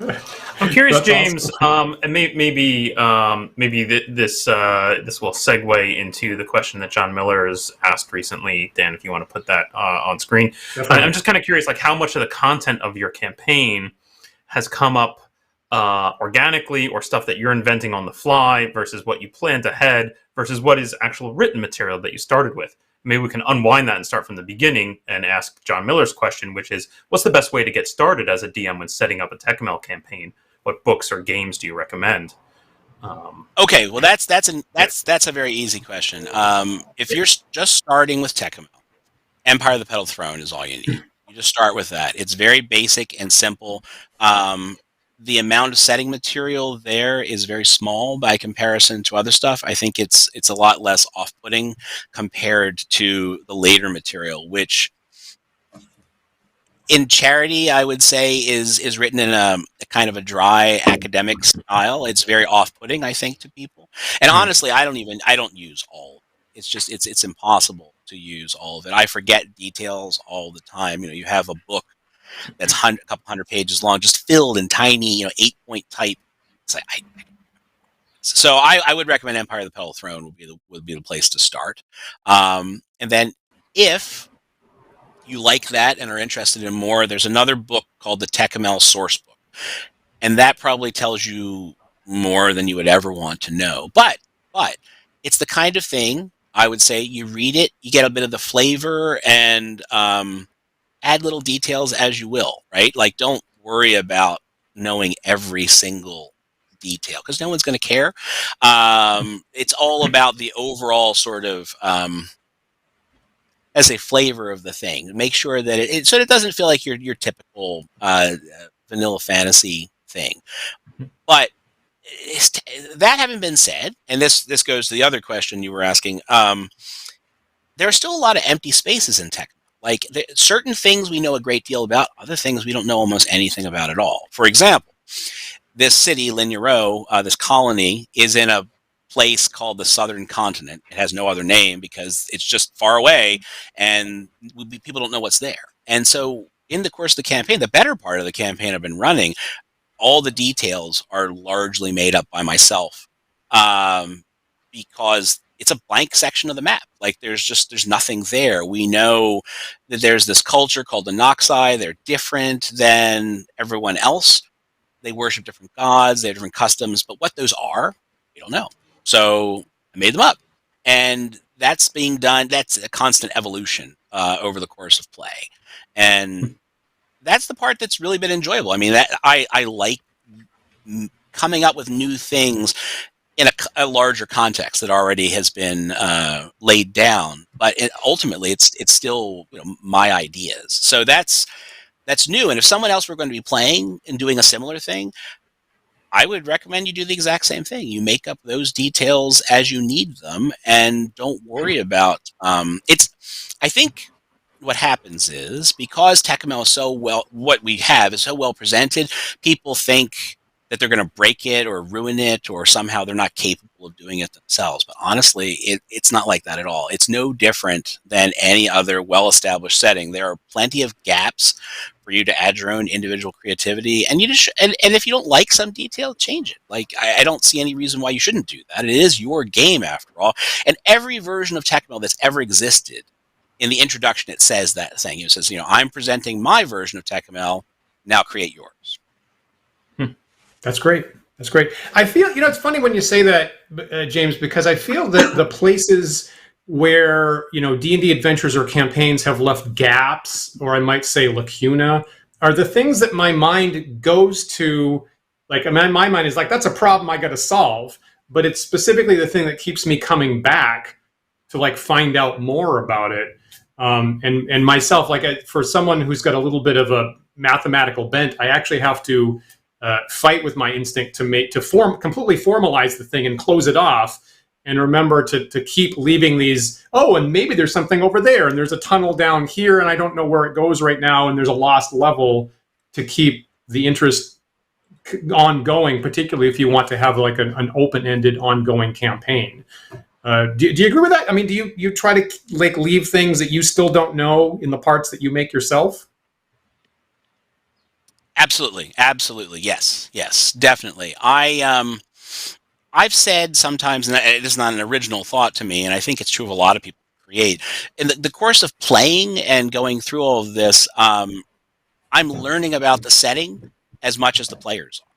Speaker 1: I'm curious, James, awesome. And maybe this will segue into the question that John Miller has asked recently. Dan, if you want to put that on screen. I'm just kind of curious, like, how much of the content of your campaign has come up organically, or stuff that you're inventing on the fly, versus what you planned ahead, versus what is actual written material that you started with. Maybe we can unwind that and start from the beginning and ask John Miller's question, which is, what's the best way to get started as a DM when setting up a Tékumel campaign? What books or games do you recommend?
Speaker 3: Okay, well, that's a very easy question. If you're just starting with Tékumel, Empire of the Petal Throne is all you need. You just start with that. It's very basic and simple. The amount of setting material there is very small by comparison to other stuff. I think it's a lot less off-putting compared to the later material, which in charity, I would say, is written in a kind of a dry academic style. It's very off-putting, I think, to people. And honestly, I don't use all of it. It's just it's impossible to use all of it. I forget details all the time. You have a book that's a couple hundred pages long, just filled in tiny, 8-point type. It's like, so I would recommend Empire of the Petal Throne would be the place to start. And then if you like that and are interested in more, there's another book called the Tékumel Source Book, and that probably tells you more than you would ever want to know. But it's the kind of thing, I would say, you read it, you get a bit of the flavor, and add little details as you will, right? Like, don't worry about knowing every single detail, because no one's going to care. It's all about the overall sort of, as a flavor of the thing. Make sure that so it doesn't feel like your typical vanilla fantasy thing. But that having been said, and this goes to the other question you were asking, there are still a lot of empty spaces in Tékumel. Like, certain things we know a great deal about, other things we don't know almost anything about at all. For example, this city, Lignerot, this colony, is in a place called the Southern Continent. It has no other name because it's just far away, and people don't know what's there. And so in the course of the campaign, the better part of the campaign I've been running, all the details are largely made up by myself, because it's a blank section of the map. Like, there's nothing there. We know that there's this culture called the Noxai. They're different than everyone else. They worship different gods. They have different customs. But what those are, we don't know. So I made them up. And that's being done. That's a constant evolution over the course of play, and that's the part that's really been enjoyable. I mean, that I like coming up with new things in a larger context that already has been laid down. But ultimately, it's still my ideas. So that's new. And if someone else were going to be playing and doing a similar thing, I would recommend you do the exact same thing. You make up those details as you need them, and don't worry about I think what happens is, because Tékumel is what we have is so well presented, people think that they're going to break it or ruin it, or somehow they're not capable of doing it themselves. But honestly, it's not like that at all. It's no different than any other well-established setting. There are plenty of gaps for you to add your own individual creativity, and you just and if you don't like some detail, change it. Like, I don't see any reason why you shouldn't do that. It is your game after all, and every version of Tékumel that's ever existed, in the introduction, it says that thing. It says, I'm presenting my version of Tékumel. Now create yours.
Speaker 2: That's great. That's great. I feel, it's funny when you say that, James, because I feel that the places where, D&D adventures or campaigns have left gaps, or I might say lacuna, are the things that my mind goes to. Like, my mind is like, that's a problem I got to solve. But it's specifically the thing that keeps me coming back to, like, find out more about it. And myself, like, for someone who's got a little bit of a mathematical bent, I actually have to fight with my instinct to completely formalize the thing and close it off, and remember to keep leaving these. Oh, and maybe there's something over there, and there's a tunnel down here, and I don't know where it goes right now, and there's a lost level, to keep the interest ongoing, particularly if you want to have like an open-ended ongoing campaign. Do you agree with that? I mean, do you try to like leave things that you still don't know in the parts that you make yourself?
Speaker 3: Absolutely. Yes, definitely. I've said sometimes, and it is not an original thought to me, and I think it's true of a lot of people who create. In the course of playing and going through all of this, I'm learning about the setting as much as the players are.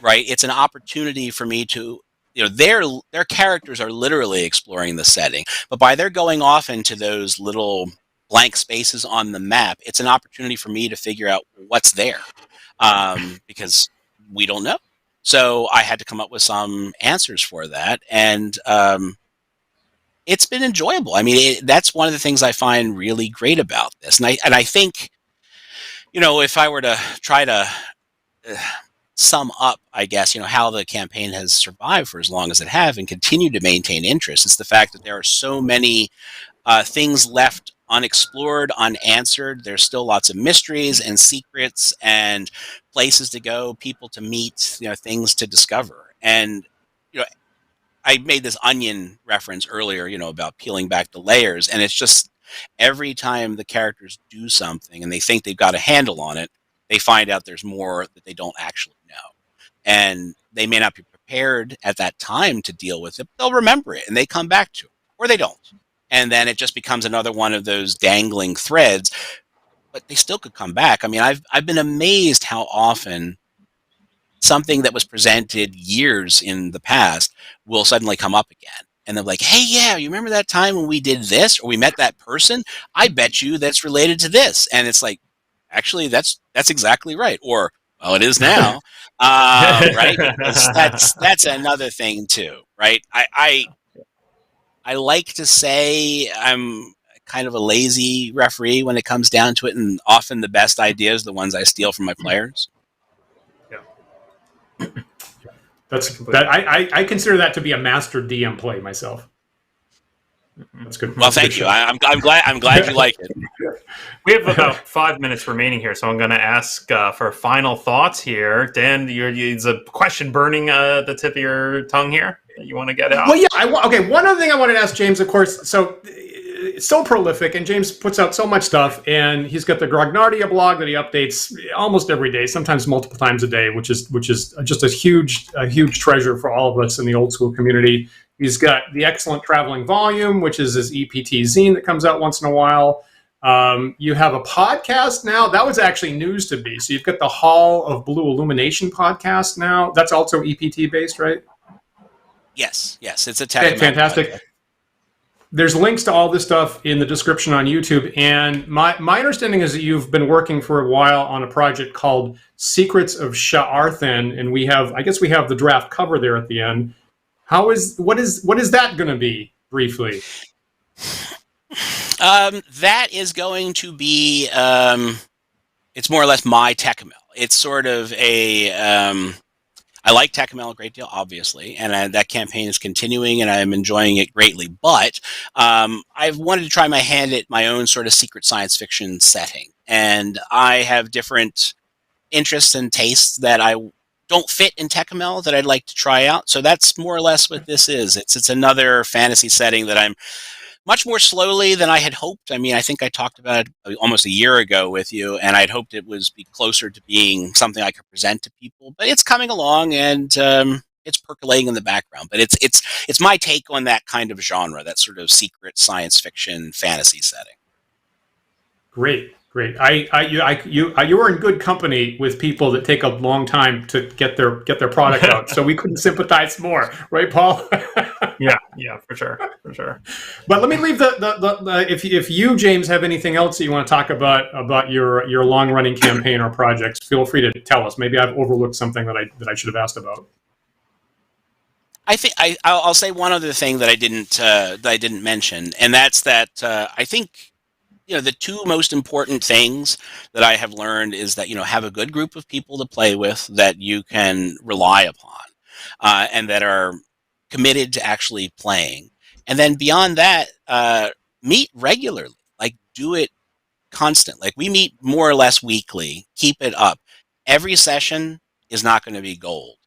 Speaker 3: Right? It's an opportunity for me to, their characters are literally exploring the setting, but by their going off into those little blank spaces on the map, it's an opportunity for me to figure out what's there, because we don't know. So I had to come up with some answers for that, and it's been enjoyable. I mean, that's one of the things I find really great about this, and I think, if I were to try to sum up, I guess, how the campaign has survived for as long as it have and continue to maintain interest, it's the fact that there are so many things left unexplored, unanswered. There's still lots of mysteries and secrets and places to go, people to meet, things to discover. And, I made this onion reference earlier, about peeling back the layers. And it's just every time the characters do something and they think they've got a handle on it, they find out there's more that they don't actually know. And they may not be prepared at that time to deal with it, but they'll remember it and they come back to it, or they don't. And then it just becomes another one of those dangling threads, but they still could come back. I mean, I've been amazed how often something that was presented years in the past will suddenly come up again. And they're like, hey, yeah, you remember that time when we did this, or we met that person? I bet you that's related to this. And it's like, actually, that's exactly right. Or, well, it is now, right? Because that's another thing too, right? I like to say I'm kind of a lazy referee when it comes down to it, and often the best ideas are the ones I steal from my players.
Speaker 2: Yeah, I consider that to be a master DM play myself. That's good.
Speaker 3: Well, thank you. I'm glad you like it.
Speaker 1: We have about 5 minutes remaining here, so I'm going to ask for final thoughts here. Dan, is a question burning the tip of your tongue here that you want to get out?
Speaker 2: Well, yeah. Okay, one other thing I wanted to ask James, of course. So prolific, and James puts out so much stuff, and he's got the Grognardia blog that he updates almost every day, sometimes multiple times a day, which is just a huge treasure for all of us in the old school community. He's got the Excellent Travelling Volume, which is his EPT zine that comes out once in a while. You have a podcast now. That was actually news to me. So you've got the Hall of Blue Illumination podcast now. That's also EPT based, right?
Speaker 3: Yes. It's a Tékumel
Speaker 2: fantastic.
Speaker 3: podcast.
Speaker 2: there's links to all this stuff in the description on YouTube. And my understanding is that you've been working for a while on a project called Secrets of sha-Arthan, and I guess we have the draft cover there at the end. What is that going to be, briefly?
Speaker 3: That is going to be, it's more or less my Tékumel. It's sort of I like Tékumel a great deal, obviously, and that campaign is continuing, and I'm enjoying it greatly. But I've wanted to try my hand at my own sort of secret science fiction setting, and I have different interests and tastes that I don't fit in Tékumel that I'd like to try out. So that's more or less what this is. It's another fantasy setting that I'm much more slowly than I had hoped. I mean, I think I talked about it almost a year ago with you, and I'd hoped it was be closer to being something I could present to people. But it's coming along, and it's percolating in the background. But it's my take on that kind of genre, that sort of secret science fiction fantasy setting.
Speaker 2: Great. You were in good company with people that take a long time to get their product out, so we couldn't sympathize more, right, Paul?
Speaker 1: yeah, for sure.
Speaker 2: But let me leave if you, James, have anything else that you want to talk about your long running campaign or projects, feel free to tell us. Maybe I've overlooked something that I should have asked about.
Speaker 3: I think I'll say one other thing that I didn't mention, and that's that I think, the two most important things that I have learned is that, have a good group of people to play with that you can rely upon, and that are committed to actually playing. And then beyond that, meet regularly, like do it constant. Like we meet more or less weekly, keep it up. Every session is not going to be gold.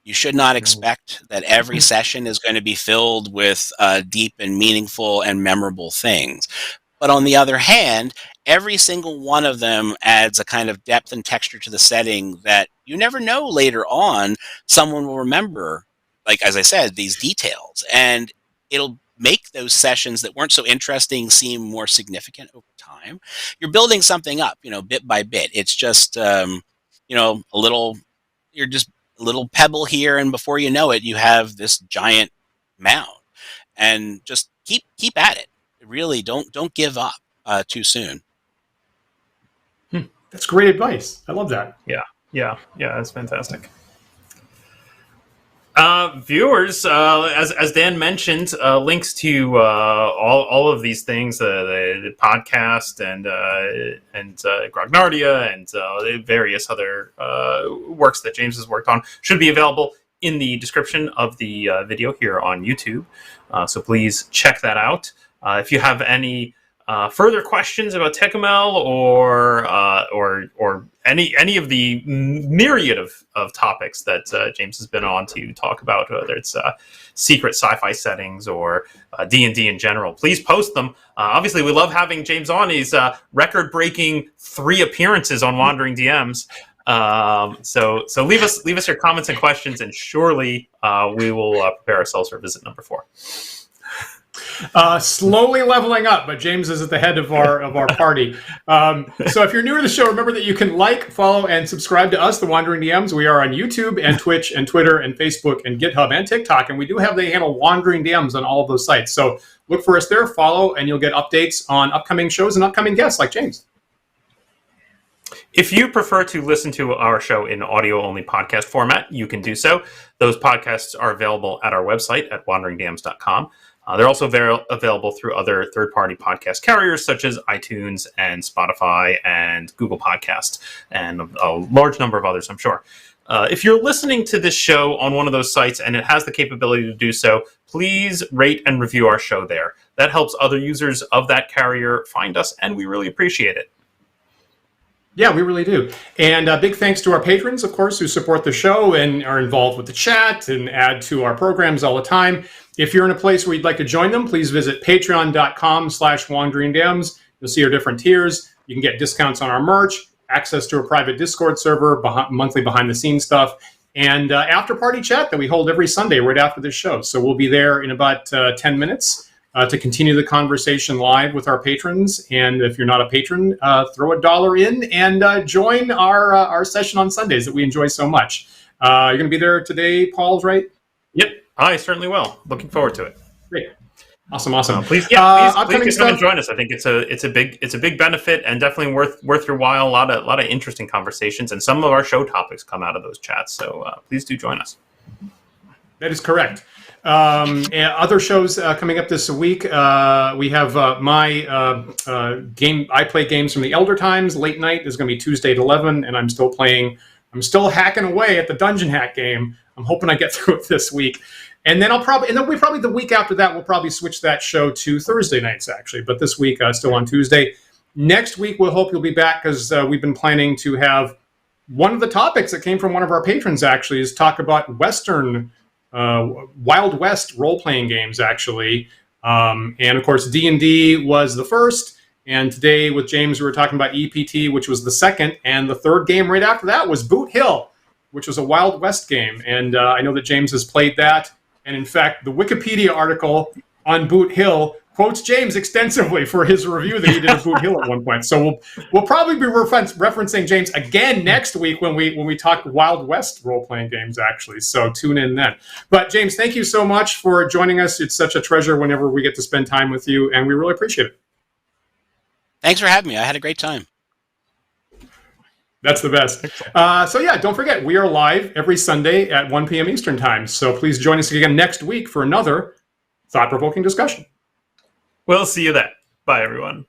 Speaker 3: You should not expect that every session is going to be filled with deep and meaningful and memorable things. But on the other hand, every single one of them adds a kind of depth and texture to the setting that you never know later on someone will remember, like, as I said, these details. And it'll make those sessions that weren't so interesting seem more significant over time. You're building something up, bit by bit. It's just, you're just a little pebble here, and before you know it, you have this giant mound. And just keep at it. Really, don't give up too soon.
Speaker 2: That's great advice. I love that.
Speaker 1: Yeah, that's fantastic. Viewers, as Dan mentioned, links to all of these things, the podcast and Grognardia and various other works that James has worked on should be available in the description of the video here on YouTube. So please check that out. If you have any further questions about Tékumel or any of the myriad of topics that James has been on to talk about, whether it's secret sci-fi settings or D&D in general, please post them. Obviously, we love having James on. He's record-breaking 3 appearances on Wandering DMs. So leave us your comments and questions, and surely we will prepare ourselves for visit number 4.
Speaker 2: Slowly leveling up, but James is at the head of our party. So if you're new to the show, remember that you can like, follow, and subscribe to us, the Wandering DMs. We are on YouTube and Twitch and Twitter and Facebook and GitHub and TikTok, and we do have the handle Wandering DMs on all of those sites. So look for us there, follow, and you'll get updates on upcoming shows and upcoming guests like James.
Speaker 1: If you prefer to listen to our show in audio-only podcast format, you can do so. Those podcasts are available at our website at wanderingdams.com. They're also available through other third-party podcast carriers such as iTunes and Spotify and Google Podcasts and a large number of others, I'm sure. If you're listening to this show on one of those sites and it has the capability to do so, please rate and review our show there. That helps other users of that carrier find us, and we really appreciate it.
Speaker 2: Yeah, we really do. And big thanks to our patrons, of course, who support the show and are involved with the chat and add to our programs all the time. If you're in a place where you'd like to join them, please visit patreon.com/wanderingdams. You'll see our different tiers. You can get discounts on our merch, access to a private Discord server, monthly behind-the-scenes stuff, and after-party chat that we hold every Sunday right after this show. So we'll be there in about 10 minutes to continue the conversation live with our patrons. And if you're not a patron, throw $1 in and join our session on Sundays that we enjoy so much. You're going to be there today, Paul's right?
Speaker 1: Yep, I certainly will. Looking forward to it.
Speaker 2: Great. Awesome.
Speaker 1: Please come and join us. I think it's a big benefit and definitely worth your while. A lot of interesting conversations, and some of our show topics come out of those chats. So please do join us.
Speaker 2: That is correct. And other shows coming up this week. We have my game. I play games from the Elder Times. Late night is going to be Tuesday at 11, and I'm still hacking away at the Dungeon Hack game. I'm hoping I get through it this week. And then the week after that, we'll probably switch that show to Thursday nights, actually. But this week, still on Tuesday. Next week, we'll hope you'll be back, because we've been planning to have one of the topics that came from one of our patrons, actually, is talk about Western, Wild West role-playing games, actually. And, of course, D&D was the first. And today, with James, we were talking about EPT, which was the second. And the third game right after that was Boot Hill, which was a Wild West game. And I know that James has played that. And in fact, the Wikipedia article on Boot Hill quotes James extensively for his review that he did of Boot Hill at one point. So we'll probably be referencing James again next week when we talk Wild West role-playing games, actually. So tune in then. But James, thank you so much for joining us. It's such a treasure whenever we get to spend time with you, and we really appreciate it.
Speaker 3: Thanks for having me. I had a great time.
Speaker 2: That's the best. So yeah, don't forget, we are live every Sunday at 1 p.m. Eastern Time. So please join us again next week for another thought-provoking discussion.
Speaker 1: We'll see you then. Bye, everyone.